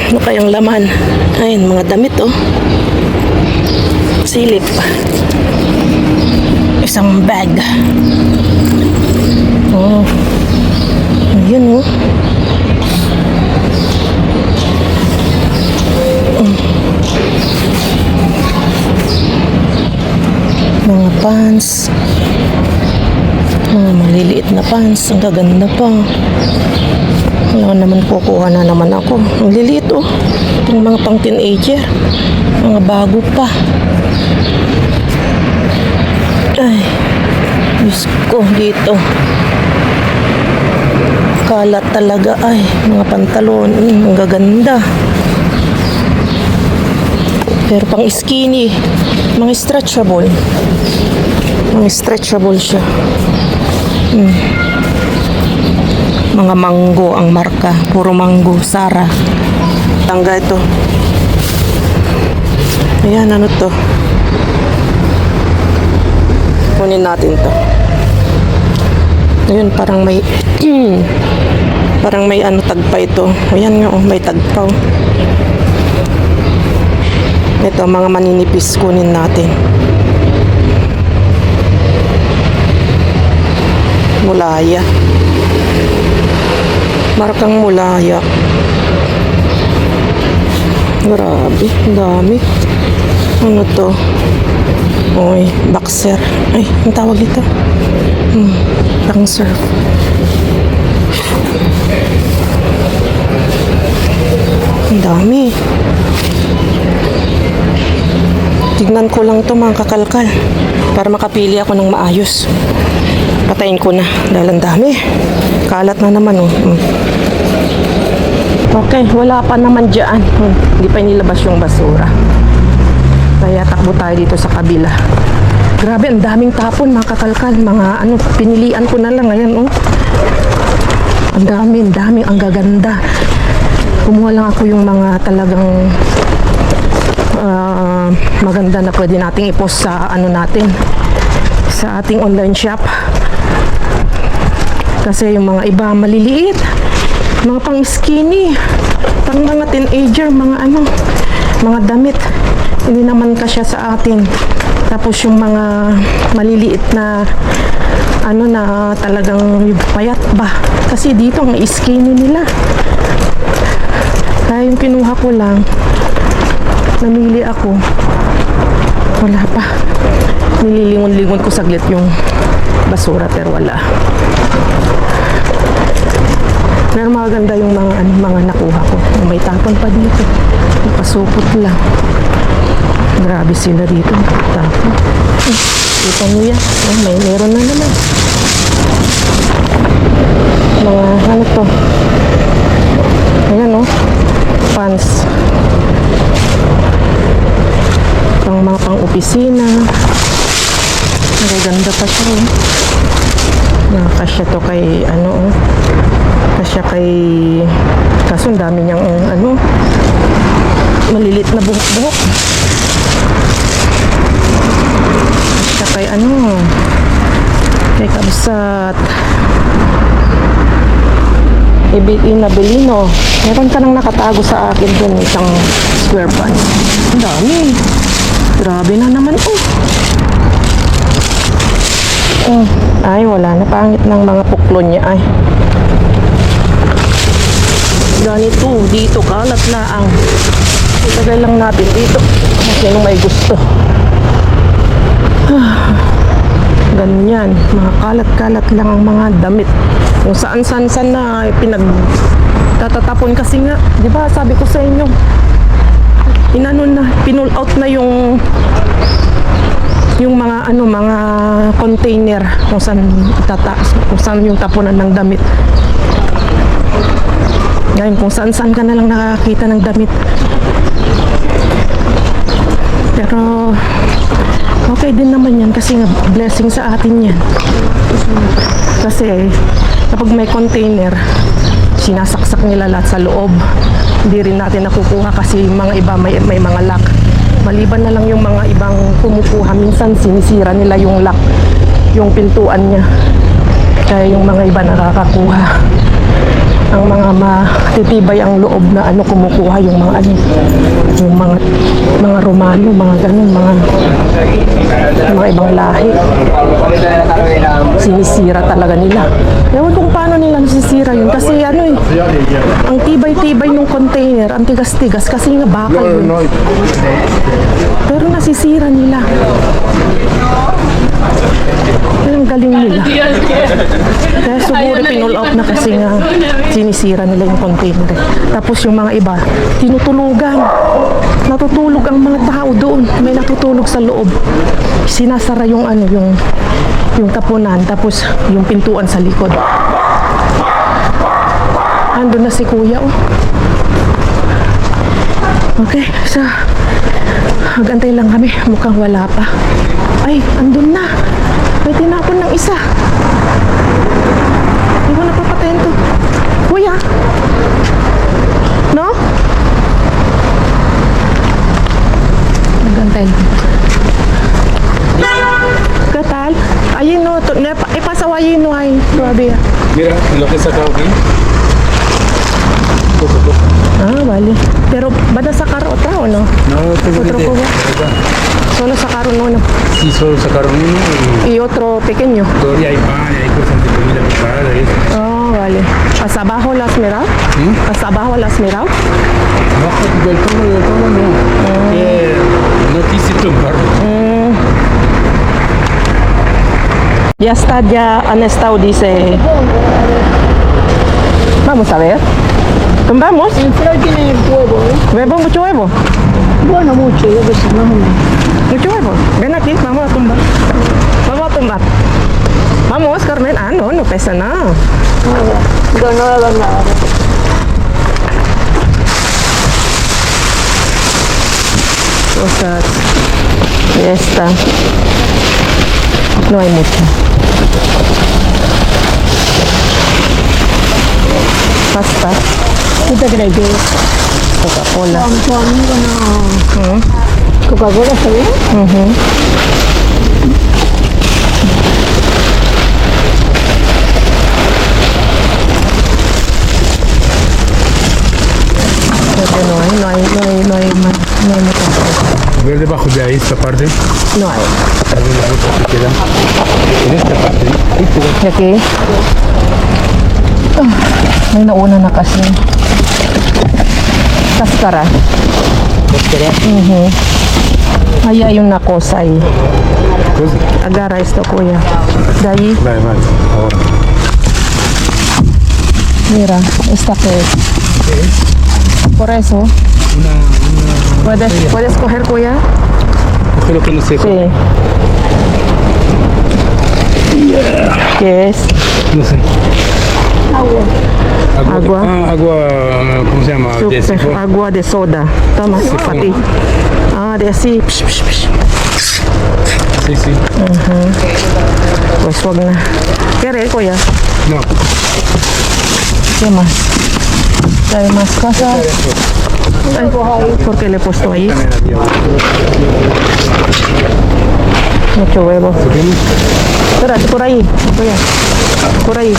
Ano kayang laman? Ayun, mga damit oh. Silip. Isang bag. Oh. Ayun oh. Mga pants. Mga maliliit na pants. Ang gaganda pa. Wala naman, kukuha na naman ako. Ang liliit oh. Itong mga pang teenager. Mga bago pa. Ay. Diyos ko dito. Kalat talaga ay. Mga pantalon. Ang gaganda. Pero pang skinny. Mga stretchable. Mga stretchable siya. Mga Mango ang marka. Puro Mango. Sara. Tangga ito. Ayan, ano to? Kunin natin to. Ayun, parang may parang may ano tagpa ito. Ayan nga, oh, may tagpa. Ito, mga maninipis, kunin natin. Mulaya. Markang Mulaya. Grabe, dami. Ano to? Oy, boxer. Ay, ang tawag ito? Pang surf. Ang dami. Tignan ko lang to mga kakalkal para makapili ako ng maayos. Patayin ko na dahil ang dami. Kalat na naman oh. Okay, wala pa naman dyan. Hindi pa inilabas yung basura. Kaya takbo tayo dito sa kabila. Grabe, ang daming tapon mga kakalkal. Mga ano, pinilian ko na lang. Ayan oh. Ang dami, ang gaganda. Kumuha lang ako yung mga talagang maganda na pwede nating i-post sa ano natin, sa ating online shop. Kasi yung mga iba maliliit, mga pang skinny, pang mga teenager, mga ano, mga damit, hindi naman kasya sa atin. Tapos yung mga maliliit na ano na talagang payat ba, kasi dito ang skinny nila. Kaya yung kinuha ko lang, namili ako, wala pa. Nililingon-lingon ko saglit yung basura pero wala. Pero maganda yung mga ano, mga nakuha ko. May tapon pa dito. Pasupot lang. Grabe sila dito. Tapon. Kita nyo yan. Oh, meron na naman. Mga ano to. Ayan oh. Pants. Pang mga pang opisina. Magaganda pa siya eh. Nakasya to kay ano oh. Kasya kay, kaso ang dami niyang ano, malilit na buhok-buhok. Kasya kay ano, kay kabsat Inabilino. Meron ka nang nakatago sa akin dun, isang square pants. Ang dami. Grabe na naman oh. Ay, wala na. Pangit ng mga puklon niya ay. Ganito, dito, kalat na ang itagay lang natin dito. Sinong may gusto. Ganyan, mga kalat-kalat lang ang mga damit. Kung saan-saan na pinagtatatapon kasi nga, di ba sabi ko sa inyo, pinull out na yung mga ano, mga container kung saan yung tapunan ng damit. Ngayon, kung saan-saan ka na lang nakakita ng damit. Pero okay din naman yan kasi nga blessing sa atin yan. Kasi kapag may container, sinasaksak nila lahat sa loob. Hindi rin natin nakukuha kasi mga iba may mga lock. Maliban na lang yung mga ibang kumukuha, minsan sinisira nila yung lock, yung pintuan niya. Kaya yung mga iba nakakakuha. ang mga matitibay ang loob na ano kumukuha yung mga ano, yung mga Romano, mga ganun, mga ibang lahi. Sinisira talaga nila. Ewan kung paano nila nasisira yun kasi ano eh, ang tibay-tibay ng container, ang tigas-tigas kasi nga bakal yun. Pero nasisira nila. Ang galing nila. Kaya siguro pinull out na kasi nga sinisira nila yung container. Tapos yung mga iba, tinutulugan. Natutulog ang mga tao doon. May natutulog sa loob. Sinasara yung ano, yung tapunan. Tapos yung pintuan sa likod. Andun na si kuya, oh. Okay, so magantay lang kami. Mukhang wala pa. Ay, andun na. May tinapon ng isa. Hindi ko napapatayin to. Kuya. No? Magantay lang. Katal? Ayun no. Ipasawayin no ay. Grabe. Mira, lo que saca aquí. Ah, vale. Pero bada sacaron otra o no? No tengo Otro idea. cubo. ¿Verdad? Solo sacaron uno. Sí, solo sacaron uno Y otro pequeño. y todavía hay pan y hay cosas de comida preparada y eso. Oh, vale. ¿Hasta abajo las mirado? ¿Hasta abajo las mirado? Bajo del todo no. No quise tumbarlo. Ya está, ya han estado, dice. Vamos a ver. ¿Tumbamos? El fray tiene huevo, ¿eh? ¿Huevo? ¿Mucho huevo? Bueno, mucho, yo que sé, más o menos. ¿Mucho huevo? Ven aquí, vamos a tumbar. Vamos a tumbar. Vamos, Carmen. Ah, no, no pesa nada. No va a dar nada. Cosas. Ya está. No hay mucho. Pasta. ¿Qué te crees que Coca-Cola. tu amigo no? ¿Coca-Cola está bien? Porque no hay mucha cosa. Ver debajo de ahí esta parte. No hay. Algunas cosas que quedan. En esta parte. Y aquí. May nauna na kasi. Kaskara. Ahí hay una cosa ahí. Cosa. Agarra esto, kuya. De ahí, Vale, vale. Ahora. mira, esta que es. Por eso, ¿puedes coger, kuya? Coge lo que no sé. Sí. ¿Qué es? No sé. Agua. Agua. Agua, ¿cómo se llama? De Super, sifón. agua de soda. Toma, pati. Ah, de así. Psh, psh, psh. Sí, sí. Pues wag na. ¿Quieres, kuya? No. ¿Qué más? ¿Hay más cosas? Ay, ¿por qué le he puesto ahí? Mucho huevo. Espérate, por ahí. Kuya. Por ahí.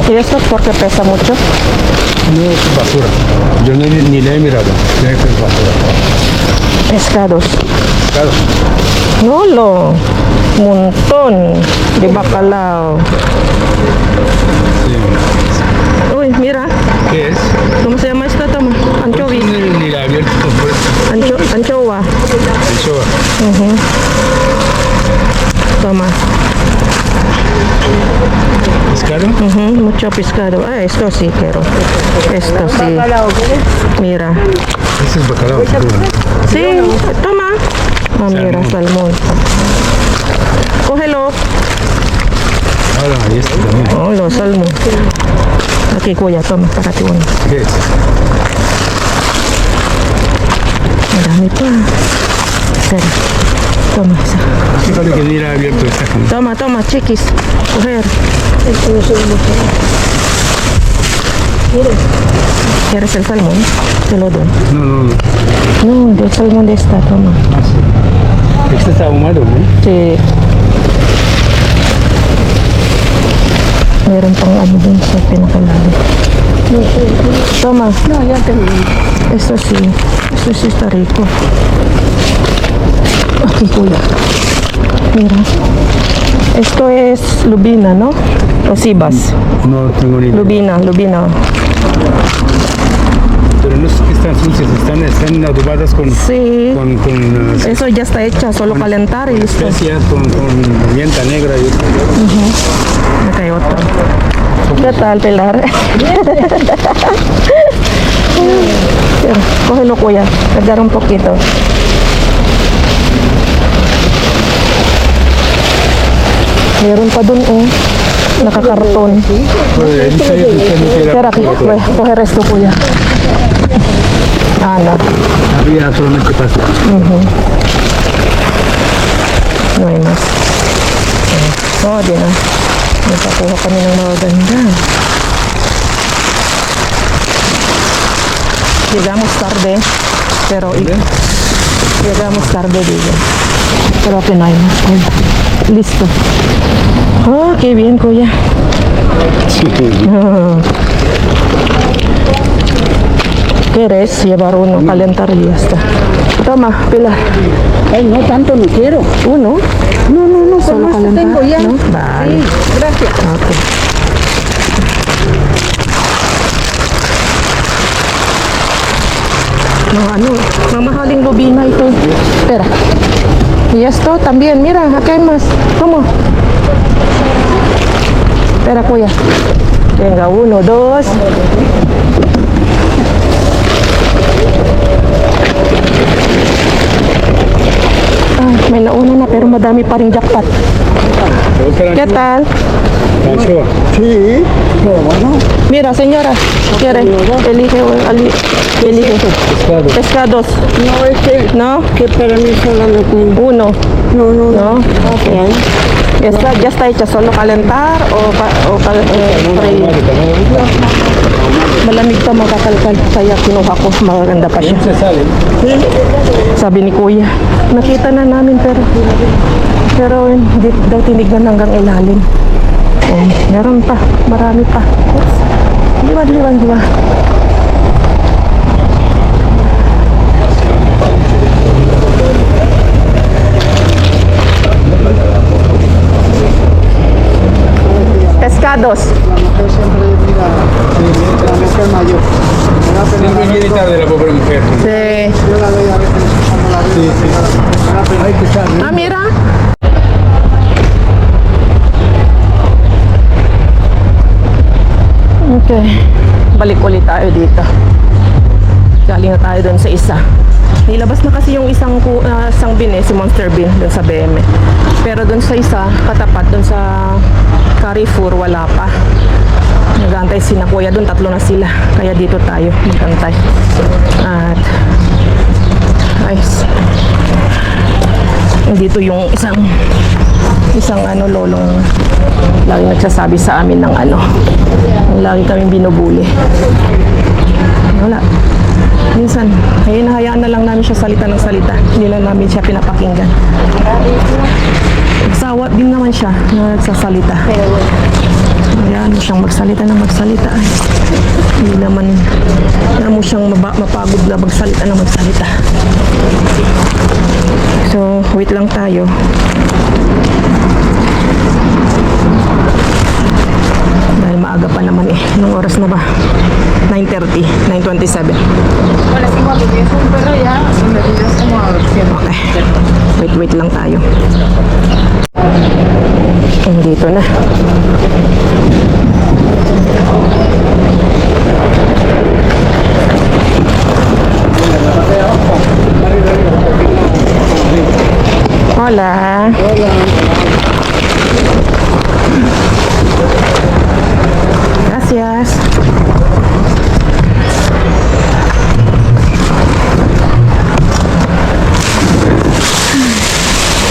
¿Y esto es porque pesa mucho? No es basura. Yo ni la he mirado. Tiene que ser basura. Pescados. Claro. Lolo. Montón de bacalao. Sí. Uy, mira. ¿Qué es? ¿Cómo se llama esto? Toma. Anchovy. Ni la he abierto por eso. Anchova. Anchoa. Toma. ¿Pescado? Mucho pescado. Ah, esto sí quiero. Esto sí. ¿Bacalao quieres? Mira. Ese es bacalao. seguro. Sí, toma. Ah, mira, salmón. Cógelo. Ahora, ahí está también. Oh, los salmón. Aquí, kuya, toma, para ti uno. ¿Qué es? Marami pa. Espera. Toma isa. Fíjate que ni la he abierto esta cama. Toma, toma, chiquis. Coger. Esto no sé cómo se llama. ¿Quieres? ¿Quieres el salmón? Te lo doy. No, no, no. No, del salmón de esta, toma. Ah, sí. Este está ahumado, ¿no? Sí. Meron pang ano dun sa pinakalalim. Toma. No, ya terminé. Esto sí está rico. Aquí, kuya. Mira. Esto es lubina, ¿no? O sibas. No tengo ni idea. Lubina. Pero no es que están sucias, están adobadas con Sí. con Eso ya está hecha, solo calentar y listo. especias, con pimienta negra y Acá hay otro. ¿Qué tal, Pilar? Pero, cógelo, kuya. Cargar un poquito. Meron pa dun, oh. Nakakarton. Tira, coge resto, kuya. Ano? Había solamente pasta. No hay más. Oh, di na. Nakakuha kami ng mga ganda. Llegamos tarde, pero llegamos tarde, digo. Pero que no hay más. Listo. Oh, qué bien, kuya. ¿Quieres llevar uno? Calentar y ya está. Toma, Pilar. Ay, no tanto no quiero. Uno. No, Solo con esto calentar, tengo ya. ¿no? Vale. Sí, gracias. Ok. Ano, mamahaling lubina ito. Espera. Y esto también, mira, acá hay más. ¿Cómo? Espera, kuya. Venga, 1, 2. Ah, may nauna na pero madami pa rin jackpot. ¿Qué tal? Anchoa. Sí, pero bueno. Mira, señora, ¿quiere? Elige, elige. Pescado. Pescados, No, es ¿no? que para mí solo me tengo. Uno, No, ¿no? Ok. Ya está hecha, solo calentar o freír. Malamig pa makakalkal, kaya kinuha ko, magaganda pa siya. Se sale. Sabi ni kuya, nakita na namin pero hindi daw tinignan hanggang ilalim. Oh, meron pa, marami pa. Oops. Di ba? Pescados. Siempre viene tarde la pobre mujer. Sí. Hay que estar, ¿no? Ah, mira. Okay. Balik ulit tayo dito. Galing na tayo dun sa isa. Nilabas na kasi yung isang bin si Monster Bean dun sa BM. Pero dun sa isa, katapat dun sa Carrefour, wala pa. Nag-aantay sina kuya dun, 3 na sila. Kaya dito tayo mag-antay. At ayos. Dito yung isang lolong lagi nagsasabi sa amin ng lagi kaming binubuli. Wala. Minsan, hayaan na lang namin siya salita ng salita. Hindi na namin siya pinapakinggan. Nagsawa din naman siya na nagsasalita. Hayaan mo siyang magsalita ng magsalita. Hindi naman mo siyang mapagod na magsalita ng magsalita. So, wait lang tayo. Dahil maaga pa naman eh. Anong oras na ba? 9:30, 9:27. Bueno, si cuando tienes un perro ya, me tienes como a 100. Okay. Wait lang tayo. Dito na. Hola. Gracias.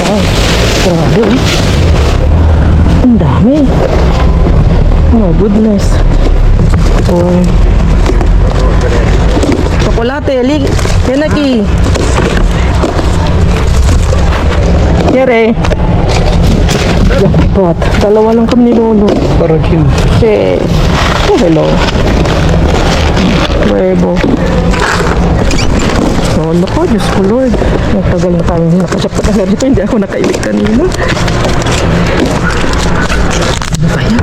Wow, grabe. Ang dami. Oh, goodness. Oh. Chocolate, yan aquí. Quiere. Jackpot. Dalawa lang kami ni Lolo. Para Kim. Okay. Oh, hello. Huevo. Oh, naku, Diyos ko Lord. Nagtagal na tayo nakasyap na dito. Hindi ako nakailig kanina. Ano ba yan?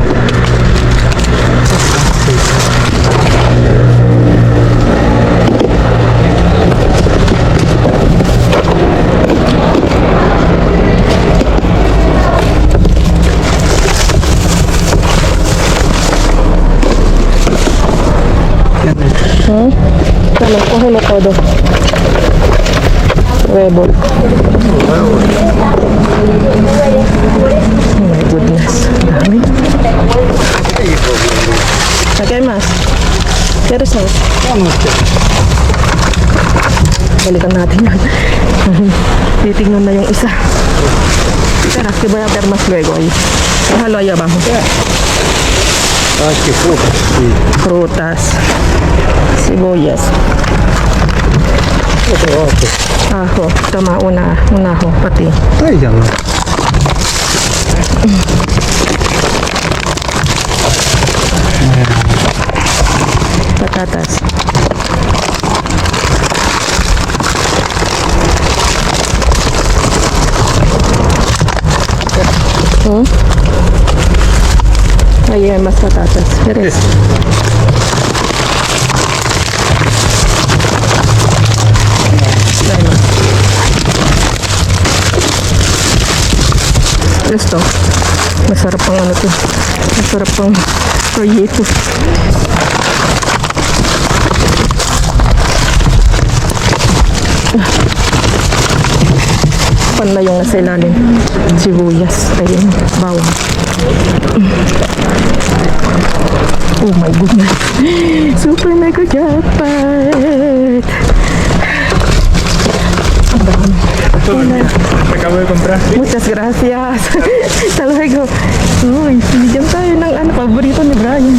Tanong ko, hello todo. Huevo. Oh my goodness. Dami. Okay, mas. Keres mo. Balikan natin yan. Titingnan na yung isa. Tara, que voy a ver más luego ahí. Déjalo ahí abajo. Ah, que fruta. Sí. Frutas. Sibuyas. Otro otro. Ajo. Tama, un ajo pati. Ay, ya no. Patatas. Ahí hay más patatas. ¿Quieres? Dale. Esto. Masarap pang ano to. Masarap pang proyekto. Pan na yung nasa ilalim. Sibuyas. Ayun. Bawang. Oh my goodness. Super mega jackpot. Acabo de comprar. Muchas gracias. Hasta luego. Uy, binigyan tayo ng ano, paborito ni Brian.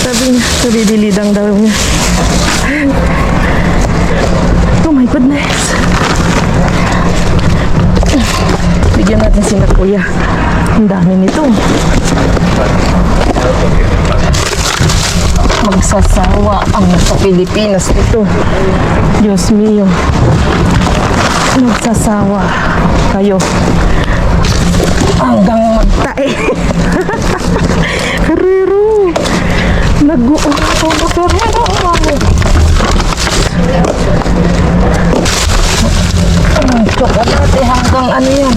Sabi niya, bibili daw niya. Oh my goodness. Bigyan natin si na kuya. Ang dami nito. Magsasawa ang sa Pilipinas nito. Diyos mio. Magsasawa kayo hanggang magtae. Herrero. Nag-uulato na Herrero. Ang tsokolate hanggang ano yan.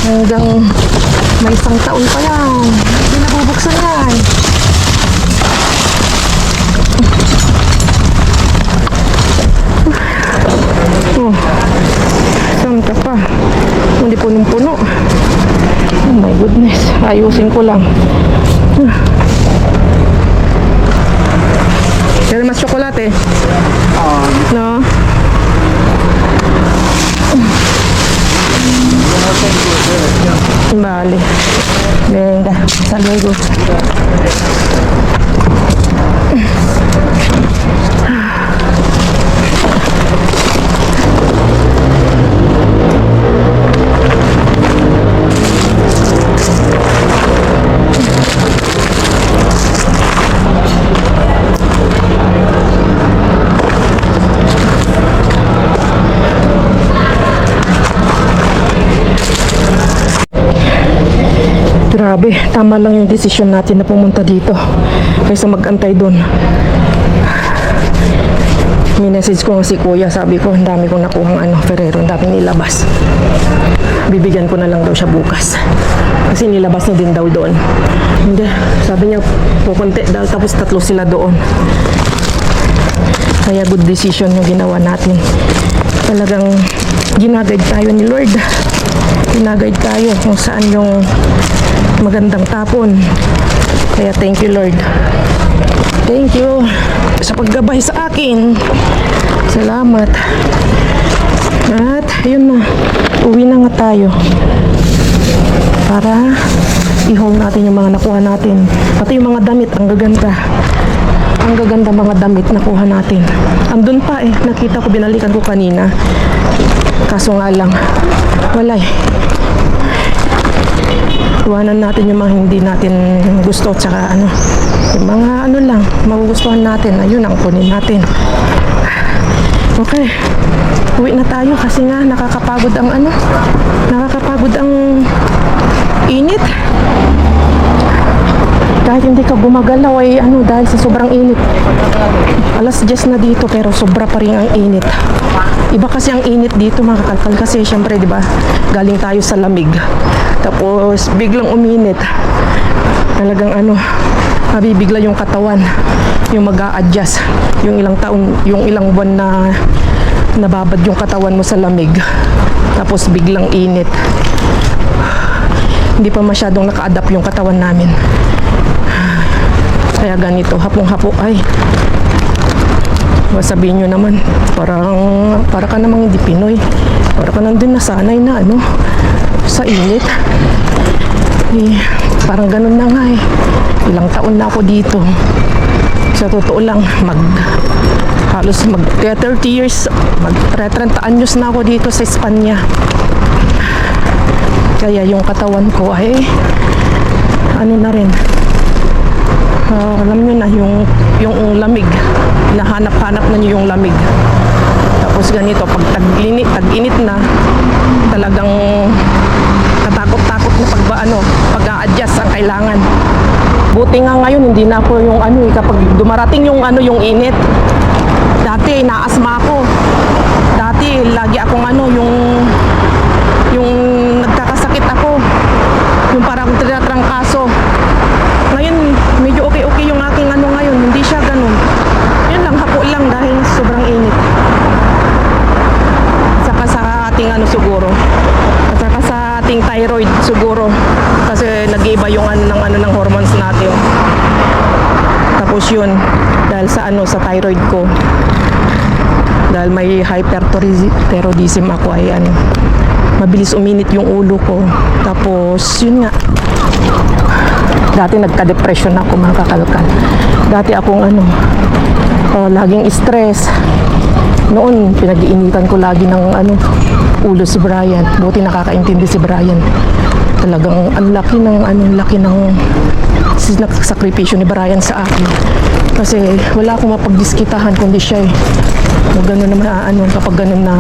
Hanggang may isang taon pa yan. Hindi nabubuksan yan. Oh, saan ka pa? Hindi punong-puno. Oh my goodness. Ayusin ko lang. Kaya mas tsokolate? No? Vale. Venga, hasta luego. Grabe, tama lang yung desisyon natin na pumunta dito kaysa mag-antay doon. Minessage ko si kuya, sabi ko, ang dami kong nakuhang Ferrero, ang dami nilabas. Bibigyan ko na lang daw siya bukas. Kasi nilabas niya din daw doon. Hindi, sabi niya, pupunti daw, tapos 3 sila doon. Kaya good decision yung ginawa natin. Talagang ginaguide tayo ni Lord. Ginaguide tayo kung saan yung magandang tapon. Kaya thank you Lord. Thank you sa paggabay sa akin. Salamat. At yun na, uwi na nga tayo para i-haul natin yung mga nakuha natin. Pati yung mga damit, ang gaganda. Ang gaganda mga damit nakuha natin. Andun pa nakita ko, binalikan ko kanina. Kaso nga lang, wala Iwanan natin yung mga hindi natin gusto, tsaka ano, yung mga ano lang, magugustuhan natin, ayun ang kunin natin. Okay, uwi na tayo kasi nga nakakapagod ang ano, nakakapagod ang init. Kahit hindi ka gumagalaw ay ano, dahil sa sobrang init. Alas 10 na dito pero sobra pa rin ang init. Iba kasi ang init dito mga kakalkal kasi syempre 'di ba? Galing tayo sa lamig. Tapos biglang uminit. Talagang ano, mabibigla yung katawan, yung mag-a-adjust, yung ilang taon, yung ilang buwan na nababad yung katawan mo sa lamig. Tapos biglang init. Hindi pa masyadong naka-adapt yung katawan namin. Kaya ganito, hapong-hapo ay. Sabihin nyo naman, para ka namang hindi Pinoy. Para ka nandun nasanay na ano, sa init. Eh, parang ganun na nga eh. Ilang taon na ako dito. Sa totoo lang, halos 30 years, 30 anyos na ako dito sa Espanya. Kaya yung katawan ko ay ano na rin, alam nyo na yung lamig, nahanap-hanap na nyo yung lamig. Tapos ganito, pag tag-init na, talagang katakot-takot na pag-a-adjust ang kailangan. Buti nga ngayon hindi na ako yung ano kapag dumarating yung ano yung init. Dati naasma ako. Dati lagi akong ano yung nagkakasakit ako. Yung parang tinatrangkaso. Ngayon medyo okay yung aking ano ngayon, hindi siya ganun. Yun lang, hapo lang dahil sobrang init. Saka sa ating ano siguro. At saka sa ating thyroid siguro. Kasi nag-iiba yung ano ng hormones natin. Tapos yun, dahil sa ano sa thyroid ko. Dahil may hyperthyroidism ako ay ano, mabilis uminit yung ulo ko. Tapos yun nga, dati nagka-depression ako mga kakalkal. Dati akong ano, laging stress. Noon pinag-iinitan ko lagi ng ano, ulo si Brian. Buti nakakaintindi si Brian. Talagang ang laki ng sakripisyo ni Brian sa akin. Kasi wala akong mapagdiskitahan kundi siya eh. Gano'n naman kapag gano'n na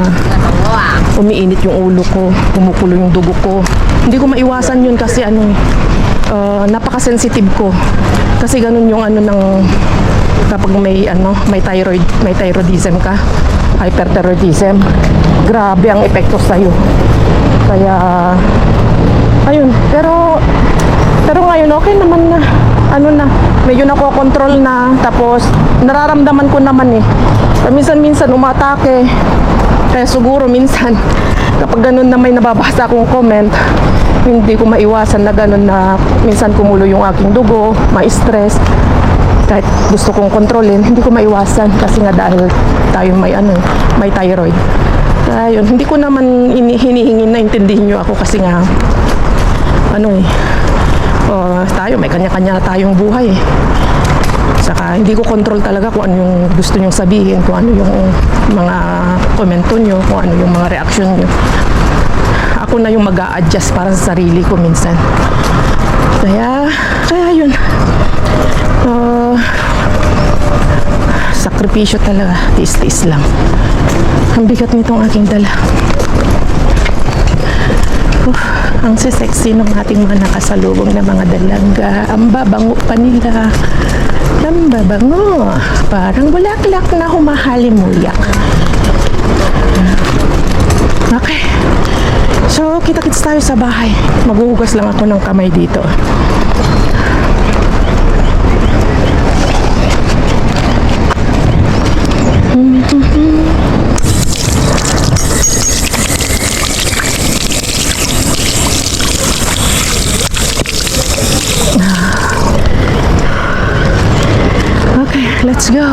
umiinit yung ulo ko, kumukulo yung dugo ko. Hindi ko maiwasan yun kasi napaka-sensitive ko. Kasi gano'n yung kapag may thyroidism ka, hyperthyroidism, grabe ang epekto sa'yo. Kaya ayun, pero ngayon okay naman na. Medyo nakokontrol na. Tapos nararamdaman ko naman eh. Minsan umatake. Kaya siguro minsan kapag ganun na may nababasa akong comment, hindi ko maiwasan na ganun na minsan kumulo yung aking dugo, ma-stress. Kahit gusto kong kontrolin, hindi ko maiwasan kasi nga dahil tayo may thyroid. Kaya yun, hindi ko naman hinihingin na intindihin nyo ako kasi nga tayo may kanya-kanya na tayong buhay eh. Saka hindi ko control talaga kung ano yung gusto nyong sabihin, kung ano yung mga komento nyo, kung ano yung mga reaction nyo. Ako na yung mag-a-adjust para sa sarili ko minsan. Kaya yun. Sakripisyo talaga, tiis-tiis lang. Ang bigat nitong aking dala. Ang sexy ng ating mga nakasalubong na mga dalaga. Ang babango pa nila. Ang babango. Parang bulaklak na humahalimuyak. Okay. So, kita-kits tayo sa bahay. Maghuhugas lang ako ng kamay dito. Okay, let's go.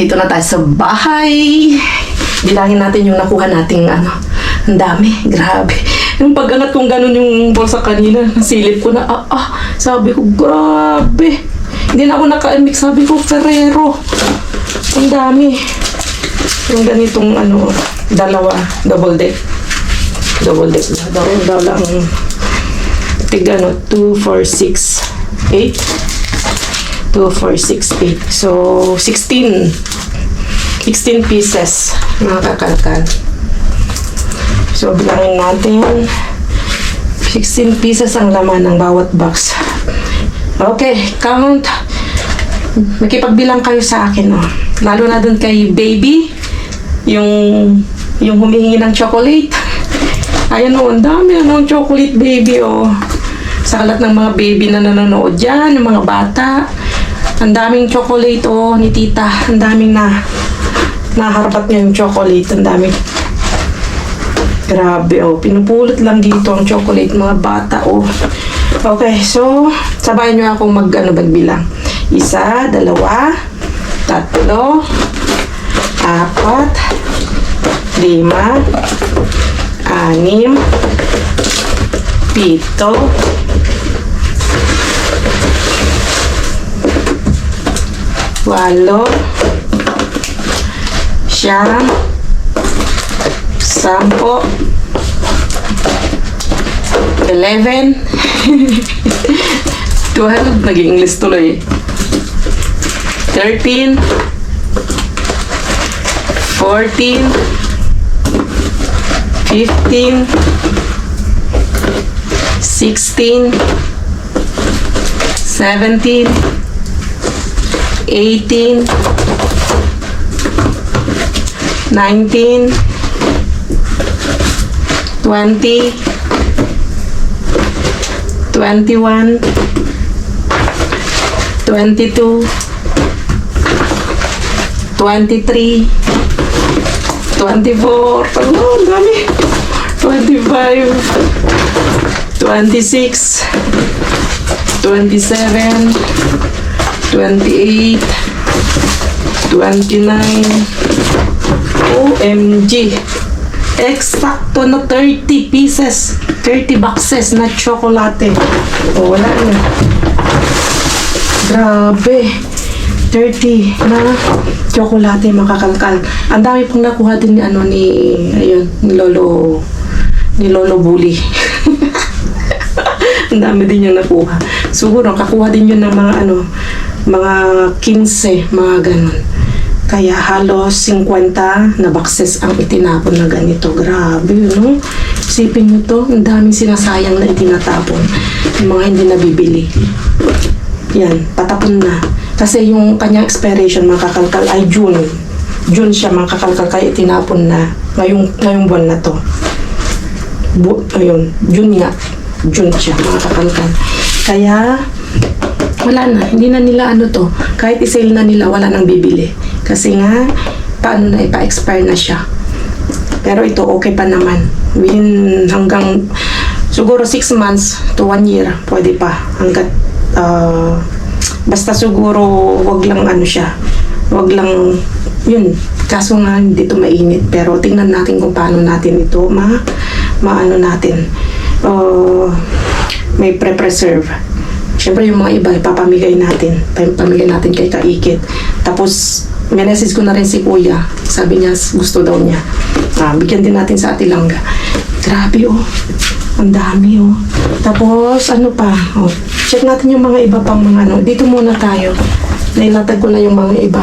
Nandito na tayo sa bahay. Bilangin natin yung nakuha nating ano. Ang dami. Grabe. Yung pag-angat kong ganun yung bulsa kanina, nasilip ko na, sabi ko, grabe. Hindi na ako naka-mix. Sabi ko, Ferrero. Ang dami. Yung ganitong ano, dalawa, double deck. Double deck na. Daw lang. Tig ano, 2, 4, 6, 8. 2, 4, 6, 8. So, 16 pieces mga kakalkal. So, bilangin natin. 16 pieces ang laman ng bawat box. Okay, count. Makipagbilang kayo sa akin, oh. Lalo na dun kay baby. Yung humihingi ng chocolate. Ayan, oh, ang dami ng chocolate baby, oh. Sa kalat ng mga baby na nanonood dyan, yung mga bata. Ang daming chocolate, oh, ni tita. Ang daming naharpat niya yung chocolate. Ang daming. Grabe, oh. Pinupulot lang dito ang chocolate, mga bata, oh. Okay, so, sabayan nyo akong magbilang. 1, 2, 3, 4, 5, 6, 7, 8, 9, 10, 11, 12, nag-English tuloy. 13, 14, 15, 16, 17, 18, 19, 20, 21, 22, 23, 24, ang dami, 25, 26, 27, 28, 29, OMG, eksakto na 30 pieces, 30 boxes na tsokolate. O, wala na. Grabe. 30 na tsokolate, makakalkal. Ang dami pong nakuha din ni Lolo Bully. Ang dami din yung nakuha. Siguro, kakuha din yun ng mga 15, mga ganun. Kaya halos 50 na boxes ang itinapon na ganito. Grabe, no? Isipin nyo to, ang daming sinasayang na itinatapon. Yung mga hindi nabibili. Yan, patapon na. Kasi yung kanyang expiration, mga kakalkal, ay June. June siya, mga kakalkal, kaya itinapon na ngayong buwan na to. Ayun, June nga. June siya, mga kakalkal. Kaya, wala na. Hindi na nila to. Kahit i-sale na nila, wala nang bibili. Kasi nga, paano na, ipa-expire na siya. Pero ito, okay pa naman. Hanggang, siguro 6 months to 1 year, pwede pa. Hanggat, basta siguro, wag lang siya. Wag lang, yun. Kaso nga, hindi ito mainit. Pero tingnan natin kung paano natin ito maano natin. May pre-preserve. Siyempre, yung mga iba, ipapamigay natin. Pamigay natin kay Kaikit. Tapos, message ko na rin si Kuya. Sabi niya, gusto daw niya. Bigyan din natin sa Ate Langga. Grabe, oh. Ang dami, oh. Tapos, check natin yung mga iba pang mga Dito muna tayo. Nailatag ko na yung mga iba.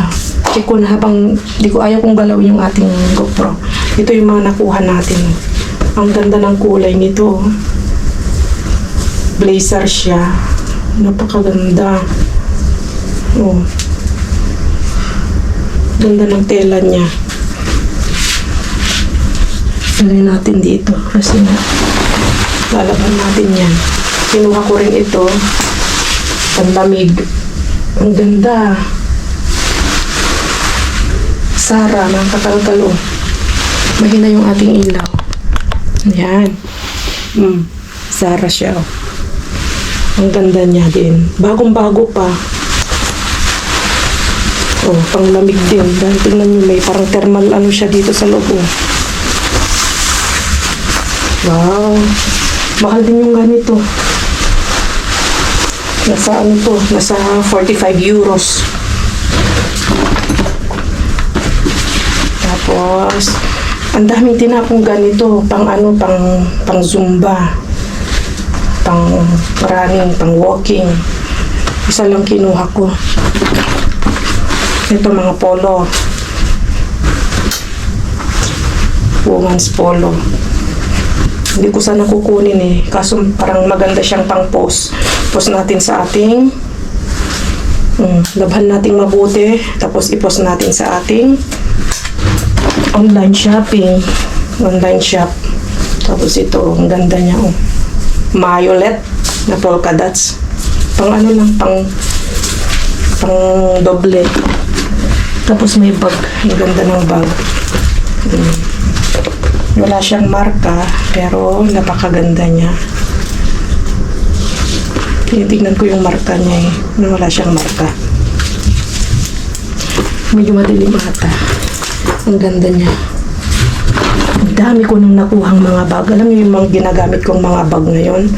Check ko na habang ayaw kong galawin yung ating GoPro. Ito yung mga nakuha natin. Ang ganda ng kulay nito, oh. Blazer siya. Napakaganda. Oh. Ganda ng tela niya. Lagay natin dito kasi lalaban natin yan. Kinuha ko rin ito. Panlamig. Ang ganda. Sara, mga kakalkalo. Mahina yung ating ilaw. Ayan. Sara siya. Ang ganda niya din. Bagong-bago pa. Oh, panglamig din. Dahil tingnan nyo, may parang thermal ano siya dito sa loob. Oh. Wow. Mahal din yung ganito. Nasa ano to? Nasa 45 euros. Tapos, ang daming tinapong ganito. Pang ano, pang Zumba. Pang running, pang walking. Isa lang kinuha ko. Ito mga polo. Woman's polo. Hindi ko sana kukunin eh. Kaso parang maganda siyang pang post. Post natin sa ating labhan nating mabuti. Tapos i-post natin sa ating online shopping. Online shop. Tapos ito, ang ganda niya. Oh. Violet na polka dots. Pang ano lang, pang doble. Tapos may bag. Ang ganda ng bag. Wala siyang marka, pero napakaganda niya. Tinitignan ko yung marka niya eh. Wala siyang marka. Medyo madilim ata. Ang ganda niya. Ang dami ko nung nakuhang mga bag. Alam niyo yung mga ginagamit kong mga bag ngayon?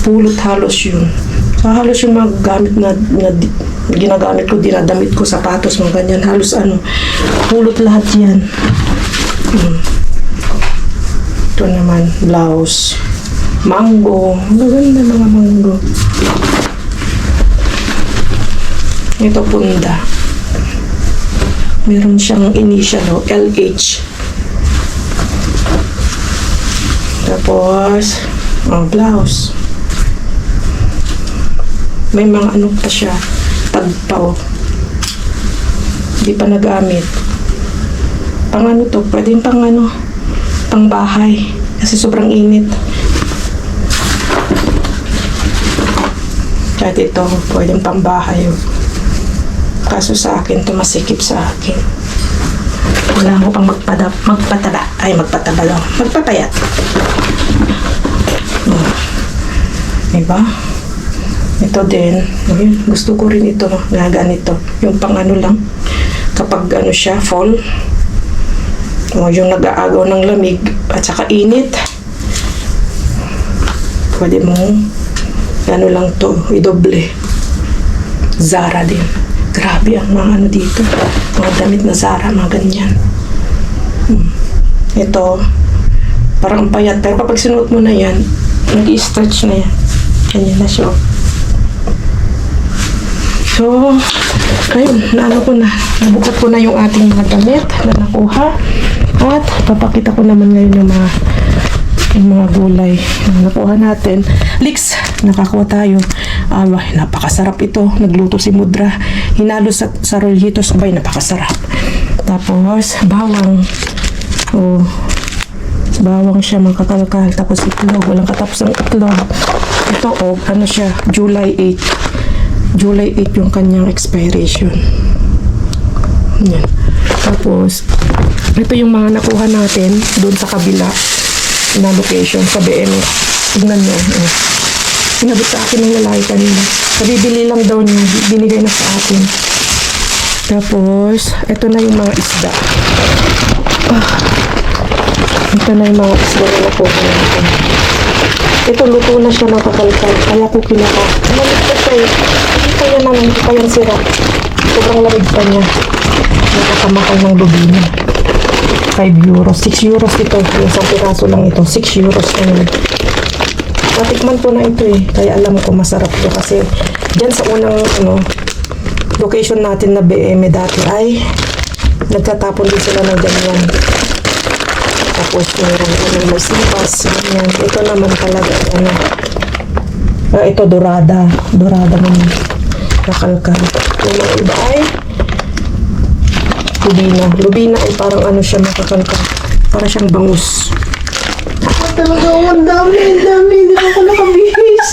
Pulot halos yun. So, halos yung mga gamit na ginagamit ko, dinadamit ko, sapatos, mga ganyan. Halos ano, pulot lahat yan. Ito naman, blouse. Mango. Maganda mga mango. Ito punda. Meron siyang initial, LH. Tapos, blouse. May mga ano pa siya, tagpaw. Hindi pa nagamit. Pang ano to, pwedeng pang ano, pang bahay. Kasi sobrang init. Kahit ito, pwedeng pang bahay. Kaso sa akin, to masikip sa akin. Wala ko pang magpapayat. Diba? Ito din, gusto ko rin ito, nga ganito. Yung pang ano lang, kapag ano siya, fall. Yung nag-aagaw ng lamig at saka init. Pwede mong ano lang to, idoble. Zara din. Grabe ang mga ano dito. Mga damit na Zara, mga ganyan. Ito, parang payat. Pero kapag sinuot mo na yan, nag-i-stretch na yan. Ganyan na siya. So, ayun, nabukat ko na yung ating mga damit na nakuha. At papakita ko naman ngayon yung mga gulay na nakuha natin. Leeks, nakakuha tayo. Napakasarap ito. Nagluto si Mudra. Hinalo sa rollitos. Abay, napakasarap. Tapos, bawang. Bawang siya, makakalkal. Tapos itlog. Walang katapos ang itlog. Ito, ano siya, July 8. July 8 yung kanyang expiration. Yan. Tapos, ito yung mga nakuha natin doon sa kabila na location sa BMX. Tignan nyo. Sinabot sa akin ng lalaki kanina. Kabibili lang daw niya. Binigay na sa akin. Tapos, ito na yung mga isda. Ito na yung mga isda na nakuha natin. Ito, luto na siya ng kakalkal. Kaya ko kinuha. Malit ko siya eh. Hindi pa yan naman. Hindi pa yan sira. Sobrang lamig pa niya. Nakakamahal ng lubina. 5 euros. 6 euros ito. Yung isang piraso lang ito. 6 euros na yun. Natikman ko na ito eh. Kaya alam ko masarap ito. Kasi dyan sa unang location natin na BM dati ay nagtatapon din sila ng ganyan. Tapos meron may sipas. Ganyan. Ito naman talaga ito dorada. Dorada ng nakalkal. Yung mga iba ay lubina. Lubina ay parang ano siya makakalkal. Para siyang bangus. Talaga, ang dami. Hindi ako nakabihis.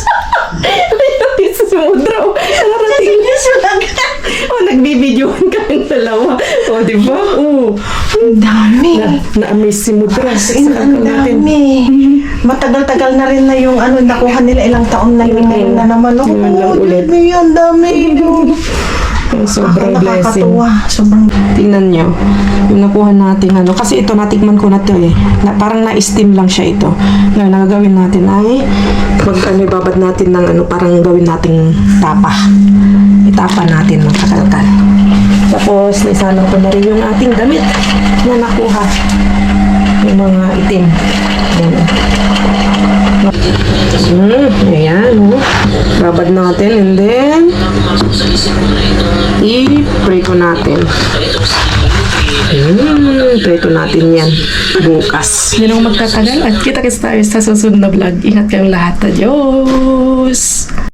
Sa Mudra. Narating niya siya lang. Nagbibidyohan kami dalawa. Di ba? Ang dami. Na-amaze si Mudra. Ang dami. Matagal-tagal na rin na yung nakuha nila, ilang taon na yun na naman. Yun lang ulit. Ang dami. Sobrang blessing. Nakakatuwa. Sobrang Tingnan nyo, yung nakuha natin ano. Kasi ito, natikman ko na to eh. Parang na-steam lang siya ito. Ngayon, ang gagawin natin ay ibabad natin ng ano, parang gawin nating tapa. Itapa natin mga kakalkal. Tapos, naisalang ko na rin yung ating damit na nakuha. Yung mga itim. Ayan, oh. Babad natin and then i-pray ko natin. Prito natin yan bukas. Hindi na magtatagal at kita-kits tayo sa susunod na vlog. Ingat kayong lahat. Adios!